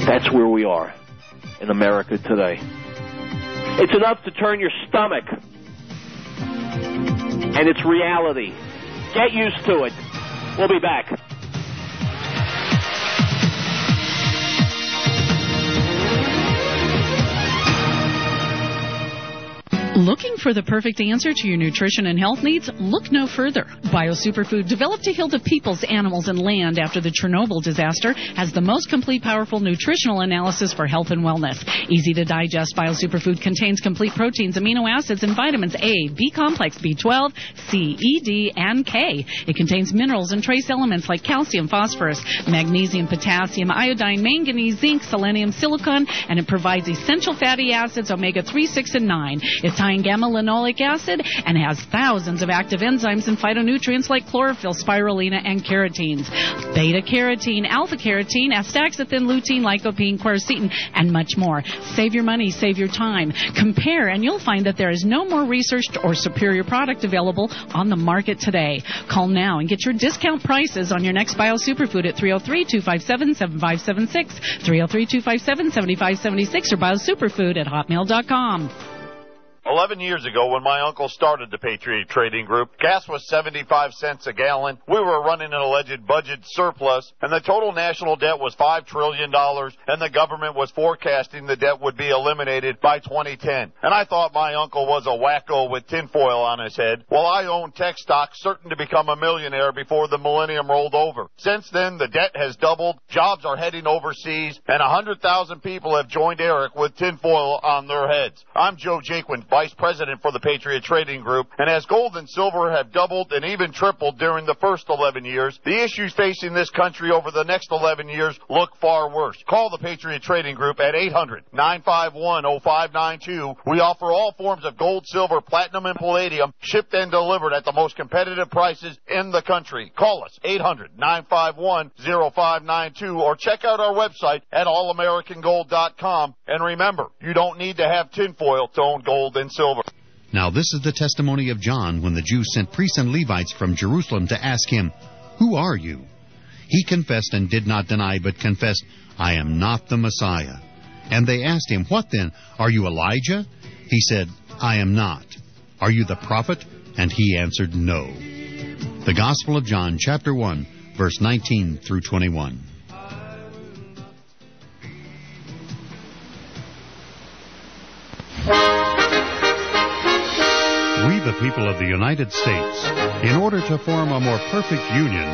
That's where we are in America today. It's enough to turn your stomach. And it's reality. Get used to it. We'll be back. Looking for the perfect answer to your nutrition and health needs? Look no further. BioSuperfood, developed to heal the peoples, animals, and land after the Chernobyl disaster, has the most complete, powerful nutritional analysis for health and wellness. Easy to digest, BioSuperfood contains complete proteins, amino acids, and vitamins A, B complex, B12, C, E, D, and K. It contains minerals and trace elements like calcium, phosphorus, magnesium, potassium, iodine, manganese, zinc, selenium, silicon, and it provides essential fatty acids, omega-3, 6, and 9. It's high in gamma-linoleic acid and has thousands of active enzymes and phytonutrients like chlorophyll, spirulina, and carotenes. Beta-carotene, alpha-carotene, astaxanthin, lutein, lycopene, quercetin, and much more. Save your money, save your time. Compare, and you'll find that there is no more researched or superior product available on the market today. Call now and get your discount prices on your next BioSuperfood at 303-257-7576, 303-257-7576, or BioSuperfood@hotmail.com. 11 years ago, when my uncle started the Patriot Trading Group, gas was 75 cents a gallon. We were running an alleged budget surplus, and the total national debt was $5 trillion, and the government was forecasting the debt would be eliminated by 2010. And I thought my uncle was a wacko with tinfoil on his head, while I owned tech stocks certain to become a millionaire before the millennium rolled over. Since then, the debt has doubled, jobs are heading overseas, and 100,000 people have joined Eric with tinfoil on their heads. I'm Joe Jaquin, Vice President for the Patriot Trading Group, and as gold and silver have doubled and even tripled during the first 11 years, the issues facing this country over the next 11 years look far worse. Call the Patriot Trading Group at 800-951-0592. We offer all forms of gold, silver, platinum, and palladium, shipped and delivered at the most competitive prices in the country. Call us, 800-951-0592, or check out our website at allamericangold.com. And remember, you don't need to have tinfoil to own gold and silver. Now this is the testimony of John when the Jews sent priests and Levites from Jerusalem to ask him, "Who are you?" He confessed and did not deny, but confessed, "I am not the Messiah." And they asked him, "What then? Are you Elijah?" He said, "I am not." "Are you the prophet?" And he answered, "No." The Gospel of John, chapter 1, verse 19 through 21. We, the people of the United States, in order to form a more perfect union,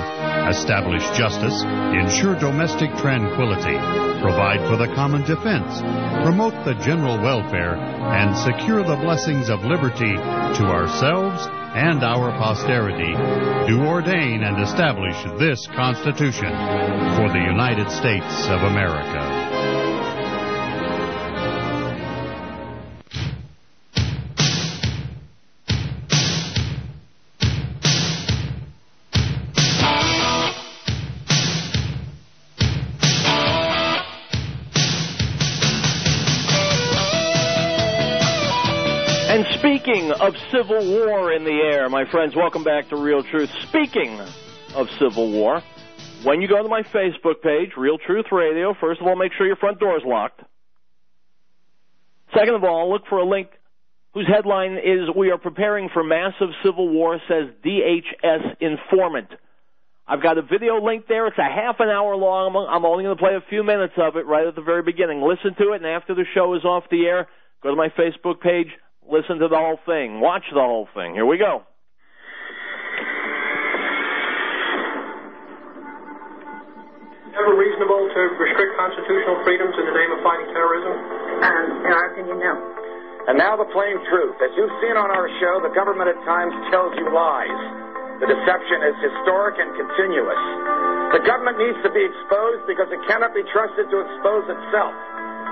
establish justice, ensure domestic tranquility, provide for the common defense, promote the general welfare, and secure the blessings of liberty to ourselves and our posterity, do ordain and establish this Constitution for the United States of America. And speaking of civil war in the air, my friends, welcome back to Riell Truth. Speaking of civil war, when you go to my Facebook page, Riell Truth Radio, first of all, make sure your front door is locked. Second of all, look for a link whose headline is, "We are preparing for massive civil war, says DHS informant." I've got a video link there. It's a half an hour long. I'm only going to play a few minutes of it right at the very beginning. Listen to it, and after the show is off the air, go to my Facebook page, listen to the whole thing. Watch the whole thing. Here we go. Ever reasonable to restrict constitutional freedoms in the name of fighting terrorism? In our opinion, no. And now the plain truth. As you've seen on our show, the government at times tells you lies. The deception is historic and continuous. The government needs to be exposed because it cannot be trusted to expose itself.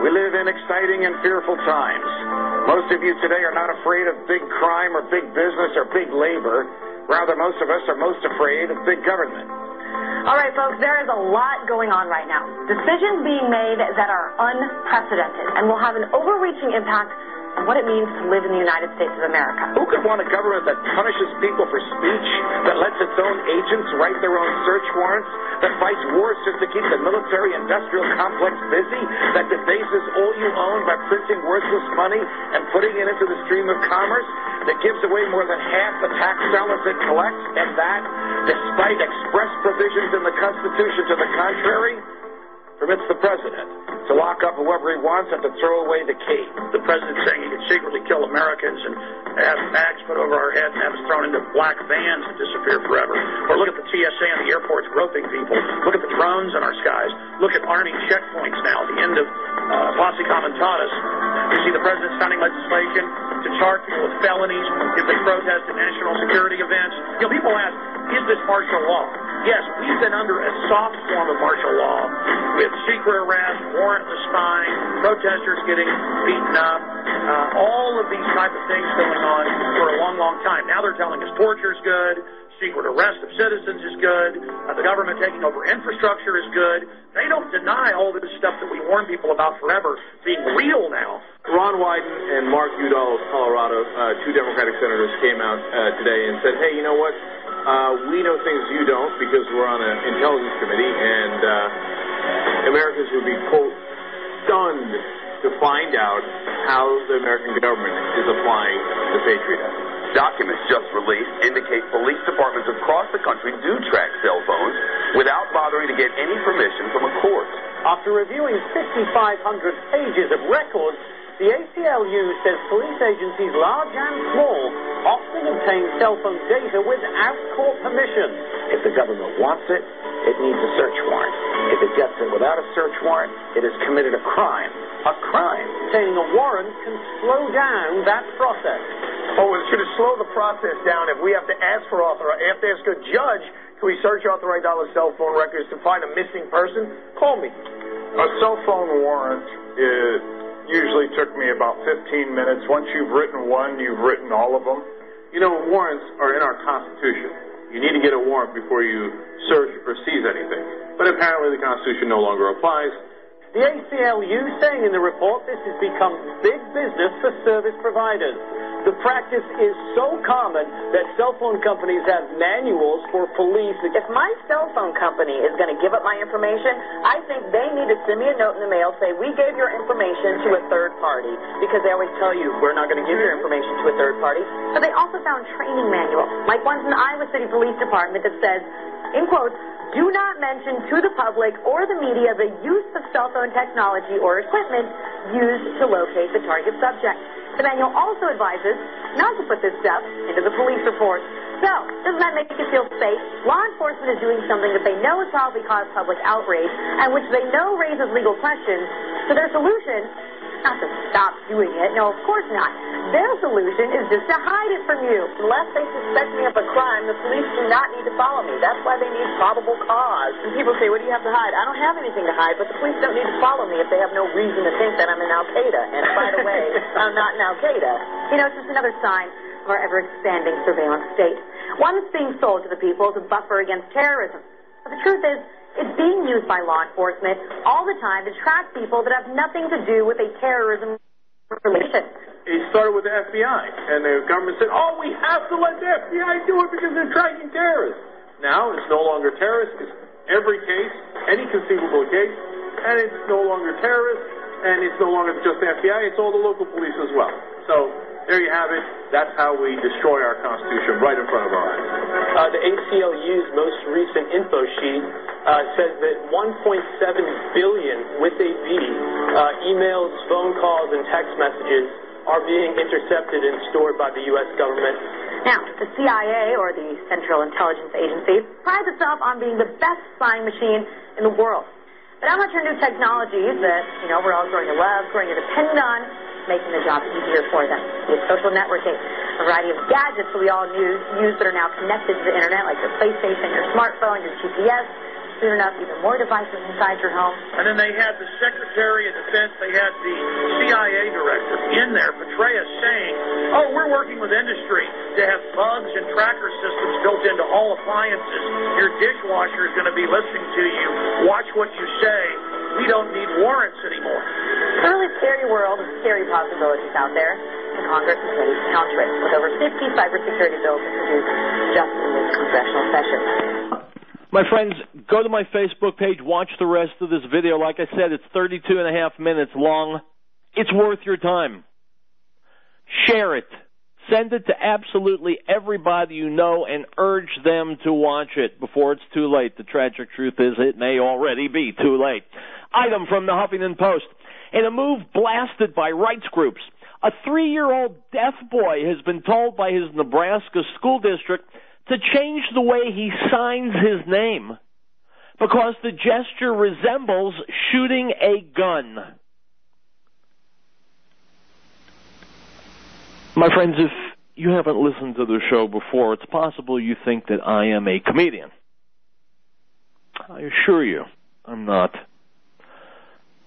We live in exciting and fearful times. Most of you today are not afraid of big crime or big business or big labor. Rather, most of us are most afraid of big government. All right, folks, there is a lot going on right now. Decisions being made that are unprecedented and will have an overreaching impact and what it means to live in the United States of America. Who could want a government that punishes people for speech, that lets its own agents write their own search warrants, that fights wars just to keep the military-industrial complex busy, that debases all you own by printing worthless money and putting it into the stream of commerce, that gives away more than half the tax dollars it collects, and that, despite express provisions in the Constitution to the contrary, permits the president to lock up whoever he wants and to throw away the key. The president's saying he could secretly kill Americans and have bags put over our heads and have us thrown into black vans and disappear forever. Or look at the TSA on the airports groping people. Look at the drones in our skies. Look at arming checkpoints now at the end of Posse Comitatus. You see the president signing legislation to charge people with felonies if they protest at national security events. You know, people ask, is this martial law? Yes, we've been under a soft form of martial law with secret arrest, warrantless spying, protesters getting beaten up, all of these type of things going on for a long, long time. Now they're telling us torture is good, secret arrest of citizens is good, the government taking over infrastructure is good. They don't deny all this stuff that we warn people about forever being real now. Ron Wyden and Mark Udall of Colorado, two Democratic senators, came out today and said, hey, you know what? We know things you don't because we're on an intelligence committee, and Americans would be, quote, stunned to find out how the American government is applying the Patriot Act. Documents just released indicate police departments across the country do track cell phones without bothering to get any permission from a court. After reviewing 5,500 pages of records, the ACLU says police agencies, large and small, often obtain cell phone data without court permission. If the government wants it, it needs a search warrant. If it gets it without a search warrant, it has committed a crime. A crime. Obtaining a warrant can slow down that process. Oh, it's going to slow the process down if we have to ask for authorization. If there's a judge, can we search authorized cell phone records to find a missing person? Call me. A cell phone warrant usually took me about 15 minutes. Once you've written one, you've written all of them. You know, warrants are in our Constitution. You need to get a warrant before you search or seize anything. But apparently the Constitution no longer applies. The ACLU saying in the report this has become big business for service providers. The practice is so common that cell phone companies have manuals for police. If my cell phone company is going to give up my information, I think they need to send me a note in the mail saying, we gave your information to a third party, because they always tell you, we're not going to give your information to a third party. But they also found training manuals, like ones in the Iowa City Police Department that says, in quotes, do not mention to the public or the media the use of cell phone technology or equipment used to locate the target subject. The manual also advises not to put this stuff into the police report. So, doesn't that make you feel safe? Law enforcement is doing something that they know would probably cause public outrage and which they know raises legal questions. So their solution, not to stop doing it, no, of course not. Their solution is just to hide it from you. Unless they suspect me of a crime, the police do not need to follow me. That's why they need probable cause. And people say, what do you have to hide? I don't have anything to hide, but the police don't need to follow me if they have no reason to think that I'm in Al-Qaeda. And by the way, I'm not in Al-Qaeda. You know, it's just another sign of our ever-expanding surveillance state. One that's being sold to the people as a buffer against terrorism. But the truth is, it's being used by law enforcement all the time to track people that have nothing to do with a terrorism relation. It started with the FBI, and the government said, oh, we have to let the FBI do it because they're tracking terrorists. Now it's no longer terrorists. It's every case, any conceivable case, and it's no longer terrorists, and it's no longer just the FBI. It's all the local police as well. So there you have it. That's how we destroy our Constitution right in front of our eyes. The ACLU's most recent info sheet says that 1.7 billion, with a B, emails, phone calls, and text messages are being intercepted and stored by the U.S. government. Now, the CIA, or the Central Intelligence Agency, prides itself on being the best spying machine in the world. But how much are new technologies that, we're all growing to love, growing to depend on, making the job easier for them? Be it social networking, a variety of gadgets that we all use that are now connected to the internet, like your PlayStation, your smartphone, your GPS. Soon enough, even more devices inside your home. And then they had the Secretary of Defense, they had the CIA director in there, Petraeus, saying, oh, we're working with industry to have bugs and tracker systems built into all appliances. Your dishwasher is going to be listening to you. Watch what you say. We don't need warrants anymore. truly scary world of scary possibilities out there, and Congress is ready to counter it with over 50 cybersecurity bills introduced just in this congressional session. My friends, go to my Facebook page, watch the rest of this video. Like I said, it's 32 and a half minutes long. It's worth your time. Share it. Send it to absolutely everybody you know and urge them to watch it before it's too late. The tragic truth is it may already be too late. Item from the Huffington Post. In a move blasted by rights groups, a 3-year-old deaf boy has been told by his Nebraska school district to change the way he signs his name because the gesture resembles shooting a gun. My friends, if you haven't listened to the show before, it's possible you think that I am a comedian. I assure you, I'm not.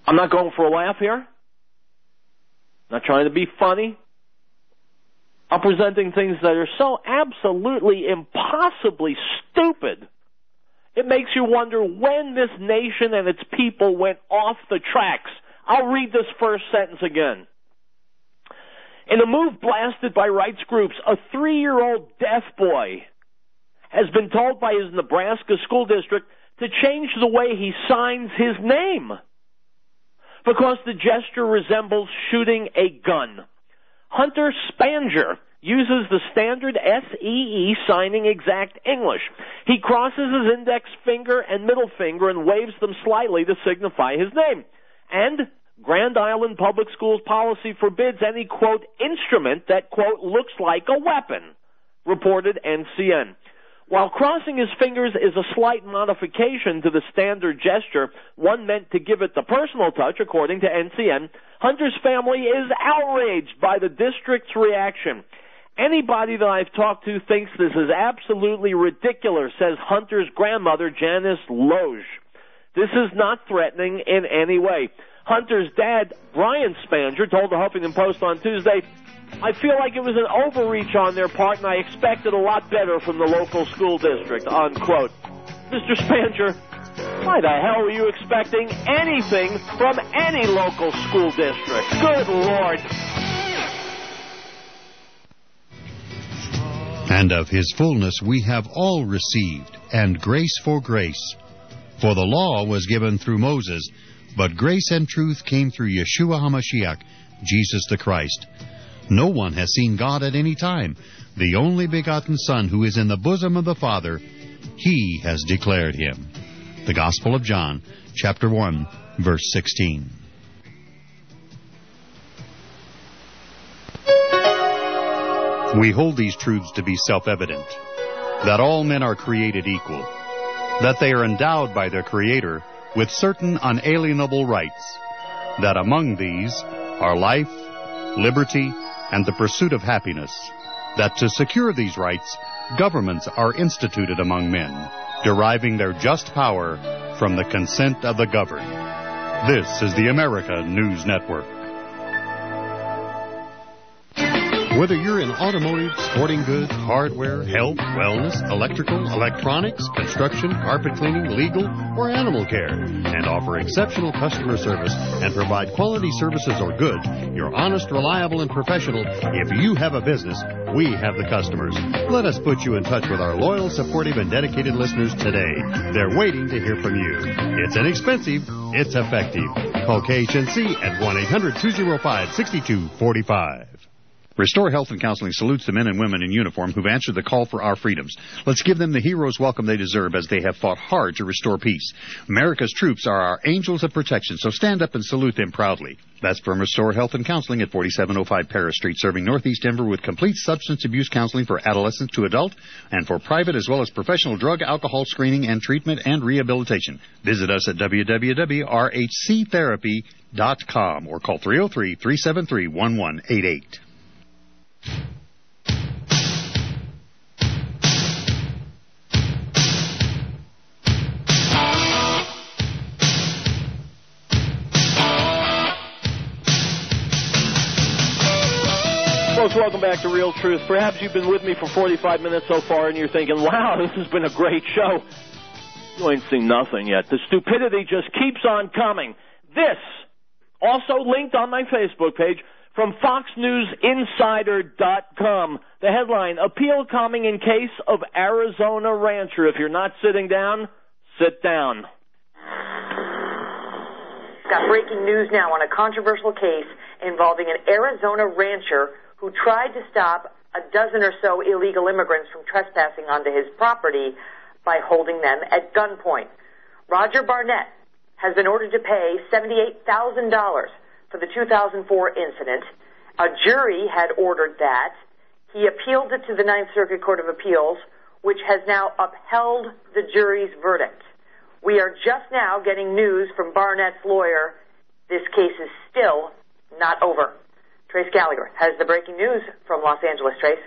I'm not going for a laugh here. Not trying to be funny. I'm presenting things that are so absolutely impossibly stupid. It makes you wonder when this nation and its people went off the tracks. I'll read this first sentence again. In a move blasted by rights groups, a 3-year-old deaf boy has been told by his Nebraska school district to change the way he signs his name because the gesture resembles shooting a gun. Hunter Spanger uses the standard SEE signing exact English. He crosses his index finger and middle finger and waves them slightly to signify his name. And Grand Island Public Schools policy forbids any, quote, instrument that, quote, looks like a weapon, reported NCN. While crossing his fingers is a slight modification to the standard gesture, one meant to give it the personal touch, according to NCN, Hunter's family is outraged by the district's reaction. Anybody that I've talked to thinks this is absolutely ridiculous, says Hunter's grandmother, Janice Loge. This is not threatening in any way. Hunter's dad, Brian Spanger, told the Huffington Post on Tuesday, I feel like it was an overreach on their part, and I expected a lot better from the local school district, unquote. Mr. Spanger, why the hell were you expecting anything from any local school district? Good Lord. And of his fullness we have all received, and grace for grace. For the law was given through Moses, but grace and truth came through Yeshua HaMashiach, Jesus the Christ. No one has seen God at any time. The only begotten Son, who is in the bosom of the Father, He has declared Him. The Gospel of John, chapter 1, verse 16. We hold these truths to be self-evident, that all men are created equal, that they are endowed by their Creator with certain unalienable rights, that among these are life, liberty, and the pursuit of happiness, that to secure these rights, governments are instituted among men, deriving their just power from the consent of the governed. This is the America News Network. Whether you're in automotive, sporting goods, hardware, health, wellness, electrical, electronics, construction, carpet cleaning, legal, or animal care, and offer exceptional customer service and provide quality services or goods, you're honest, reliable, and professional. If you have a business, we have the customers. Let us put you in touch with our loyal, supportive, and dedicated listeners today. They're waiting to hear from you. It's inexpensive. It's effective. Call KHNC at 1-800-205-6245. Restore Health and Counseling salutes the men and women in uniform who've answered the call for our freedoms. Let's give them the hero's welcome they deserve as they have fought hard to restore peace. America's troops are our angels of protection, so stand up and salute them proudly. That's from Restore Health and Counseling at 4705 Paris Street, serving Northeast Denver with complete substance abuse counseling for adolescent to adult and for private as well as professional drug, alcohol screening and treatment and rehabilitation. Visit us at www.rhctherapy.com or call 303-373-1188. Folks, welcome back to Riell Truth. Perhaps you've been with me for 45 minutes so far and you're thinking, wow, this has been a great show. You ain't seen nothing yet. The stupidity just keeps on coming. This Also linked on my Facebook page from FoxNewsInsider.com. The headline, appeal coming in case of Arizona rancher. If you're not sitting down, sit down. Got breaking news now on a controversial case involving an Arizona rancher who tried to stop a dozen or so illegal immigrants from trespassing onto his property by holding them at gunpoint. Roger Barnett has been ordered to pay $78,000 for the 2004 incident. A jury had ordered that. He appealed it to the Ninth Circuit Court of Appeals, which has now upheld the jury's verdict. We are just now getting news from Barnett's lawyer. This case is still not over. Trace Gallagher has the breaking news from Los Angeles. Trace?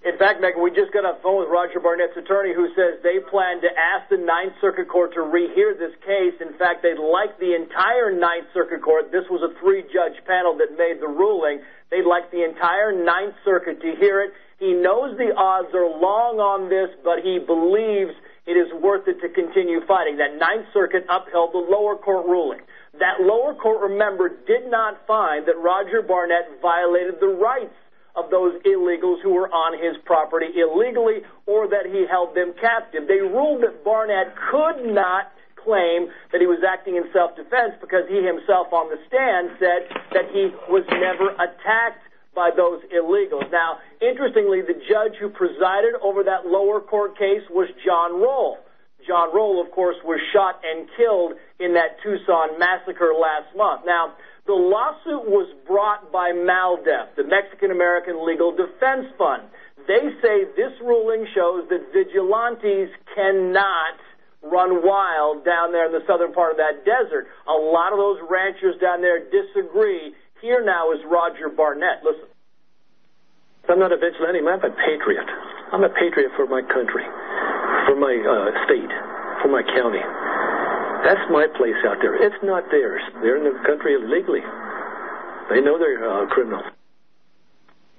In fact, Megan, we just got off the phone with Roger Barnett's attorney, who says they plan to ask the Ninth Circuit Court to rehear this case. In fact, they'd like the entire Ninth Circuit Court. This was a 3-judge panel that made the ruling. They'd like the entire Ninth Circuit to hear it. He knows the odds are long on this, but he believes it is worth it to continue fighting. That Ninth Circuit upheld the lower court ruling. That lower court, remember, did not find that Roger Barnett violated the rights of those illegals who were on his property illegally, or that he held them captive. They ruled that Barnett could not claim that he was acting in self-defense because he himself on the stand said that he was never attacked by those illegals. Now, interestingly, the judge who presided over that lower court case was John Roll. John Roll, of course, was shot and killed in that Tucson massacre last month. Now, the lawsuit was brought by MALDEF, the Mexican-American Legal Defense Fund. They say this ruling shows that vigilantes cannot run wild down there in the southern part of that desert. A lot of those ranchers down there disagree. Here now is Roger Barnett. Listen. I'm not a vigilante. I'm a patriot. I'm a patriot for my country, for my state, for my county. That's my place out there. It's not theirs. They're in the country illegally. They know they're criminals.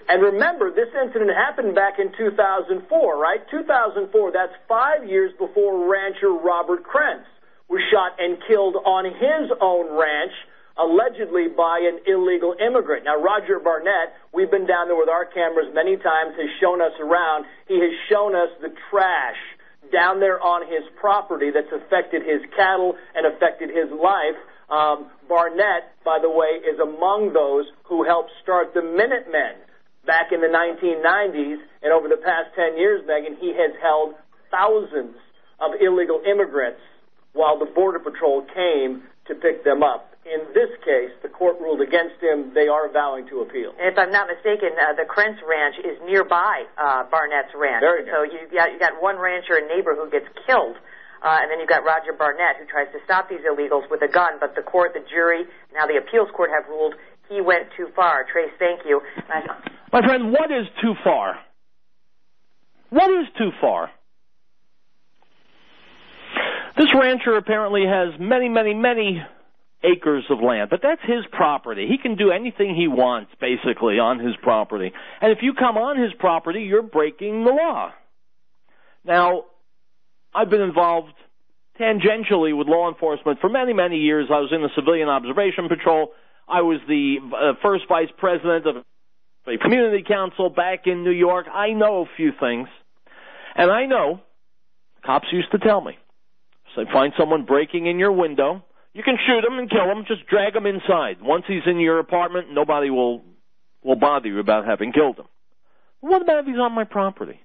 And remember, this incident happened back in 2004, right? 2004, that's 5 years before rancher Robert Krentz was shot and killed on his own ranch, allegedly by an illegal immigrant. Now, Roger Barnett, we've been down there with our cameras many times, has shown us around. He has shown us the trash down there on his property that's affected his cattle and affected his life. Barnett, by the way, is among those who helped start the Minutemen back in the 1990s, and over the past 10 years, Megan, he has held thousands of illegal immigrants while the Border Patrol came to pick them up. In this case, the court ruled against him. They are vowing to appeal. And if I'm not mistaken, the Krentz Ranch is nearby Barnett's ranch. Very good. So you got one rancher, a neighbor, who gets killed, and then you've got Roger Barnett, who tries to stop these illegals with a gun. But the court, the jury, now the appeals court have ruled he went too far. Trace, thank you. My friend, what is too far? What is too far? This rancher apparently has many acres of land, but that's his property. He can do anything he wants, basically, on his property. And if you come on his property, you're breaking the law. Now, I've been involved tangentially with law enforcement for many years. I was in the Civilian Observation Patrol. I was the first vice president of a community council back in New York. I know a few things. And I know, cops used to tell me, so find someone breaking in your window, you can shoot him and kill him, just drag him inside. Once he's in your apartment, nobody will bother you about having killed him. What about if he's on my property?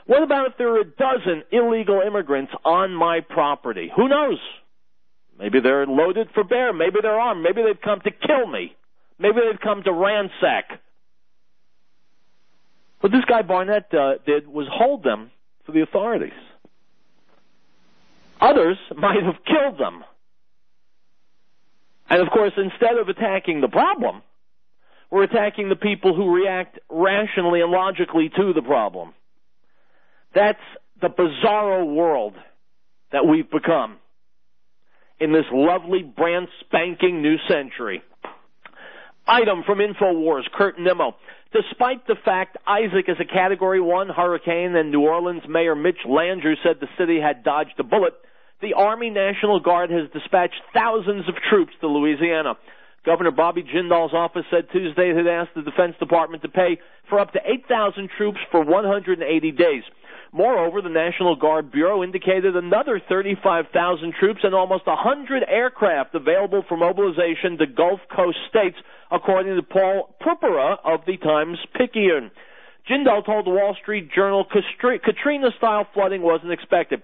What about if there are a dozen illegal immigrants on my property? Who knows? Maybe they're loaded for bear. Maybe they're armed. Maybe they've come to kill me. Maybe they've come to ransack. What this guy Barnett did was hold them for the authorities. Others might have killed them. And, of course, instead of attacking the problem, we're attacking the people who react rationally and logically to the problem. That's the bizarro world that we've become in this lovely, brand spanking new century. Item from InfoWars, Kurt Nimmo. Despite the fact Isaac is a Category 1 hurricane and New Orleans Mayor Mitch Landrieu said the city had dodged a bullet, the Army National Guard has dispatched thousands of troops to Louisiana. Governor Bobby Jindal's office said Tuesday it had asked the Defense Department to pay for up to 8,000 troops for 180 days. Moreover, the National Guard Bureau indicated another 35,000 troops and almost 100 aircraft available for mobilization to Gulf Coast states, according to Paul Purpura of the Times-Picayune. Jindal told the Wall Street Journal Katrina-style flooding wasn't expected.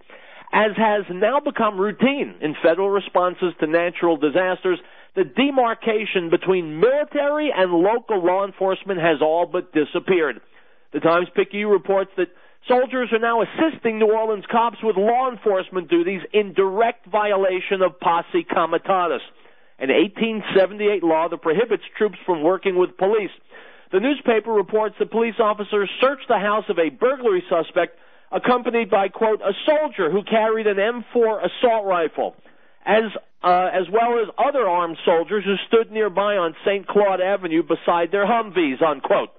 As has now become routine in federal responses to natural disasters, the demarcation between military and local law enforcement has all but disappeared. The Times-Picayune reports that soldiers are now assisting New Orleans cops with law enforcement duties in direct violation of posse comitatus, an 1878 law that prohibits troops from working with police. The newspaper reports that police officers searched the house of a burglary suspect accompanied by, quote, a soldier who carried an M4 assault rifle, as well as other armed soldiers who stood nearby on St. Claude Avenue beside their Humvees, unquote.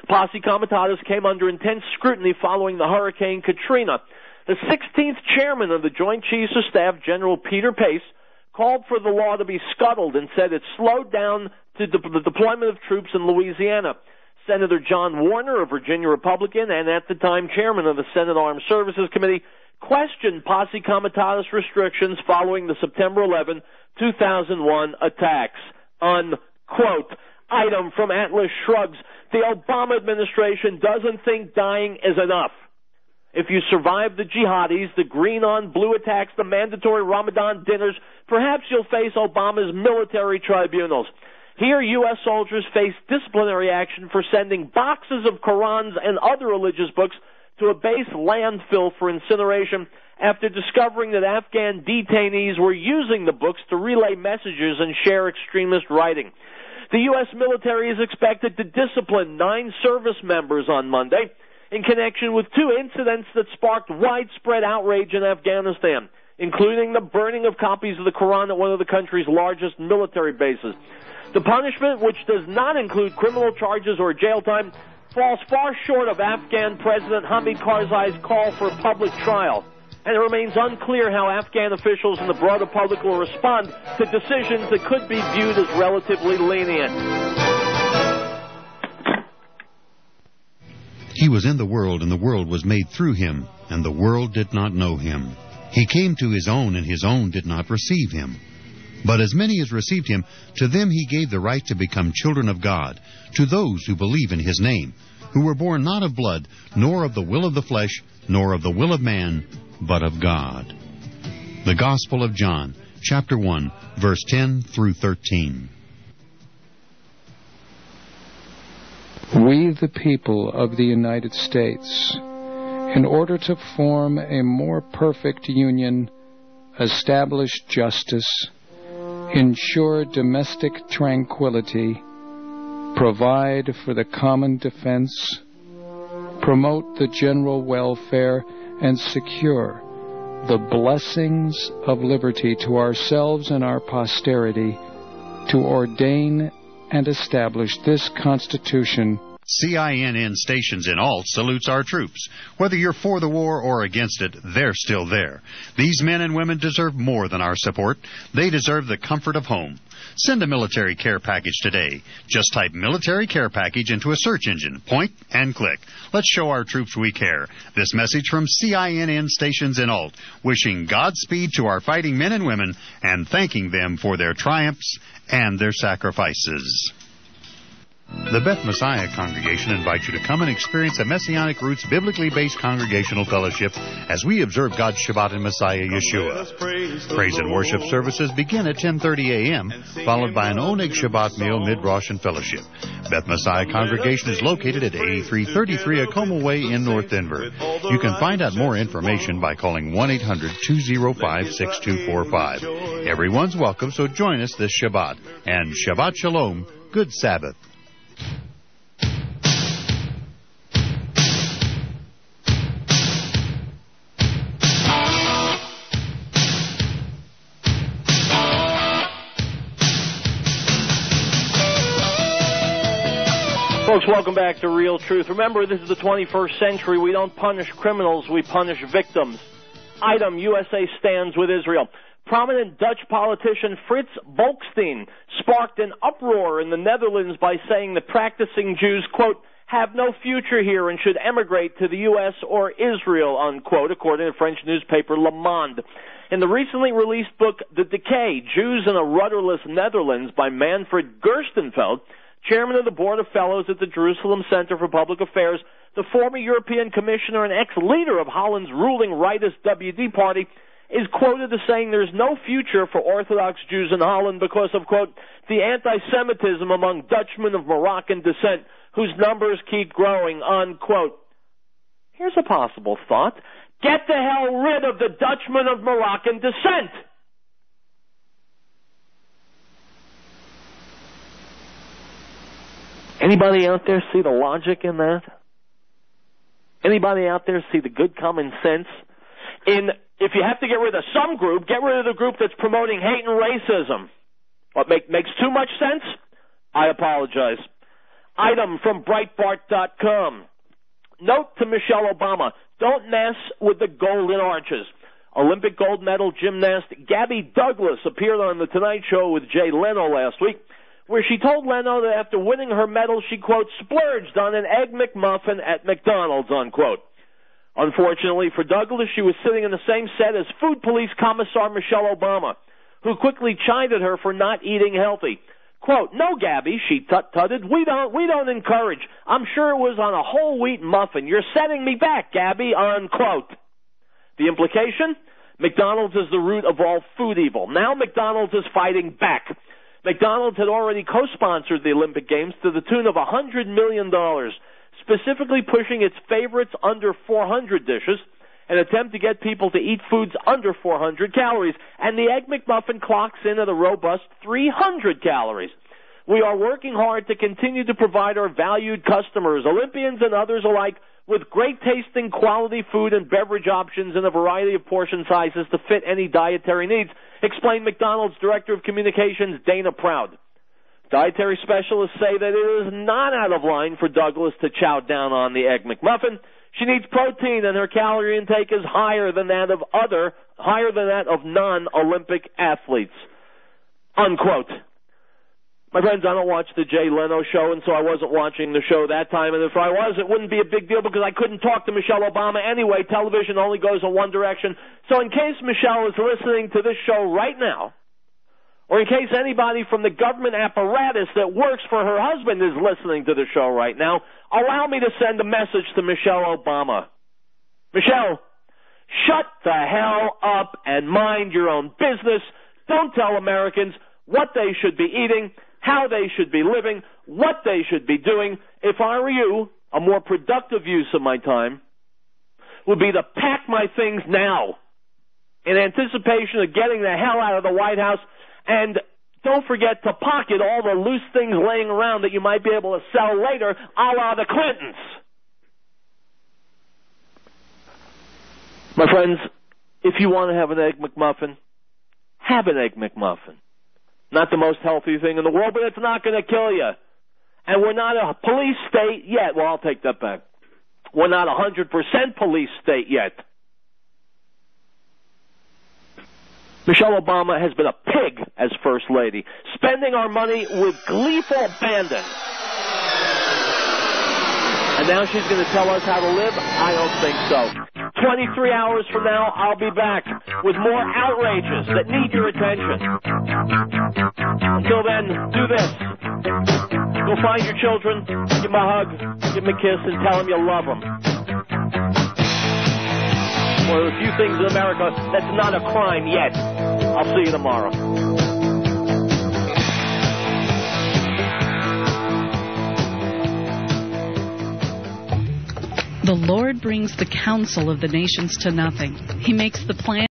Posse comitatus came under intense scrutiny following the Hurricane Katrina. The 16th chairman of the Joint Chiefs of Staff, General Peter Pace, called for the law to be scuttled and said it slowed down the deployment of troops in Louisiana. Senator John Warner, a Virginia Republican and at the time chairman of the Senate Armed Services Committee, questioned posse comitatus restrictions following the September 11, 2001 attacks. Unquote. Item from Atlas Shrugs. The Obama administration doesn't think dying is enough. If you survive the jihadis, the green-on-blue attacks, the mandatory Ramadan dinners, perhaps you'll face Obama's military tribunals. Here, U.S. soldiers face disciplinary action for sending boxes of Qurans and other religious books to a base landfill for incineration after discovering that Afghan detainees were using the books to relay messages and share extremist writing. The U.S. military is expected to discipline 9 service members on Monday in connection with 2 incidents that sparked widespread outrage in Afghanistan, including the burning of copies of the Quran at one of the country's largest military bases. The punishment, which does not include criminal charges or jail time, falls far short of Afghan President Hamid Karzai's call for a public trial, and it remains unclear how Afghan officials and the broader public will respond to decisions that could be viewed as relatively lenient. He was in the world, and the world was made through him, and the world did not know him. He came to his own, and his own did not receive him. But as many as received him, to them he gave the right to become children of God, to those who believe in his name, who were born not of blood, nor of the will of the flesh, nor of the will of man, but of God. The Gospel of John, chapter 1, verse 10 through 13. We, the people of the United States, in order to form a more perfect union, establish justice, ensure domestic tranquility, provide for the common defense, promote the general welfare, and secure the blessings of liberty to ourselves and our posterity, to ordain and establish this Constitution. CINN stations in Alt salutes our troops. Whether you're for the war or against it, they're still there. These men and women deserve more than our support. They deserve the comfort of home. Send a military care package today. Just type military care package into a search engine. Point and click. Let's show our troops we care. This message from CINN stations in Alt, wishing Godspeed to our fighting men and women and thanking them for their triumphs and their sacrifices. The Beth Messiah congregation invites you to come and experience a Messianic Roots biblically based congregational fellowship as we observe God's Shabbat in Messiah Yeshua. Praise and worship services begin at 10:30 a.m., followed by an Oneg Shabbat meal, mid-Rosh, and fellowship. Beth Messiah congregation is located at 8333 Acoma Way in North Denver. You can find out more information by calling 1-800-205-6245. Everyone's welcome, so join us this Shabbat. And Shabbat Shalom, good Sabbath. Folks, welcome back to Riell Truth. Remember, this is the 21st century. We don't punish criminals, we punish victims. Item, USA stands with Israel. Prominent Dutch politician Frits Bolkestein sparked an uproar in the Netherlands by saying that practicing Jews, quote, have no future here and should emigrate to the U.S. or Israel, unquote, according to French newspaper Le Monde. In the recently released book, The Decay, Jews in a Rudderless Netherlands by Manfred Gerstenfeld, chairman of the Board of Fellows at the Jerusalem Center for Public Affairs, the former European Commissioner and ex-leader of Holland's ruling rightist WD Party, is quoted as saying there's no future for Orthodox Jews in Holland because of, quote, the anti-Semitism among Dutchmen of Moroccan descent whose numbers keep growing, unquote. Here's a possible thought. Get the hell rid of the Dutchmen of Moroccan descent. Anybody out there see the logic in that? Anybody out there see the good common sense? If you have to get rid of some group, get rid of the group that's promoting hate and racism. What makes too much sense? I apologize. Item from Breitbart.com. Note to Michelle Obama, don't mess with the golden arches. Olympic gold medal gymnast Gabby Douglas appeared on The Tonight Show with Jay Leno last week, where she told Leno that after winning her medal, she, quote, splurged on an Egg McMuffin at McDonald's, unquote. Unfortunately for Douglas, she was sitting in the same set as Food Police Commissar Michelle Obama, who quickly chided her for not eating healthy. Quote, no, Gabby, she tut-tutted, we don't encourage. I'm sure it was on a whole wheat muffin. You're setting me back, Gabby, unquote. The implication? McDonald's is the root of all food evil. Now McDonald's is fighting back. McDonald's had already co-sponsored the Olympic Games to the tune of $100 million, specifically pushing its favorites under 400 dishes, an attempt to get people to eat foods under 400 calories, and the Egg McMuffin clocks in at a robust 300 calories. We are working hard to continue to provide our valued customers, Olympians and others alike, with great tasting quality food and beverage options in a variety of portion sizes to fit any dietary needs, explained McDonald's Director of Communications Dana Proud. Dietary specialists say that it is not out of line for Douglas to chow down on the Egg McMuffin. She needs protein, and her calorie intake is higher than that of non-Olympic athletes. Unquote. My friends, I don't watch the Jay Leno show, and so I wasn't watching the show that time. And if I was, it wouldn't be a big deal because I couldn't talk to Michelle Obama anyway. Television only goes in one direction. So in case Michelle is listening to this show right now, or in case anybody from the government apparatus that works for her husband is listening to the show right now, allow me to send a message to Michelle Obama. Michelle, shut the hell up and mind your own business. Don't tell Americans what they should be eating, how they should be living, what they should be doing. If I were you, a more productive use of my time would be to pack my things now in anticipation of getting the hell out of the White House. And don't forget to pocket all the loose things laying around that you might be able to sell later, a la the Clintons. My friends, if you want to have an Egg McMuffin, have an Egg McMuffin. Not the most healthy thing in the world, but it's not going to kill you. And we're not a police state yet. Well, I'll take that back. We're not 100% police state yet. Michelle Obama has been a pig as First Lady, spending our money with gleeful abandon. And now she's going to tell us how to live? I don't think so. 23 hours from now, I'll be back with more outrages that need your attention. Until then, do this. Go find your children, give them a hug, give them a kiss, and tell them you love them. One of the few things in America that's not a crime yet. I'll see you tomorrow. The Lord brings the counsel of the nations to nothing. He makes the plan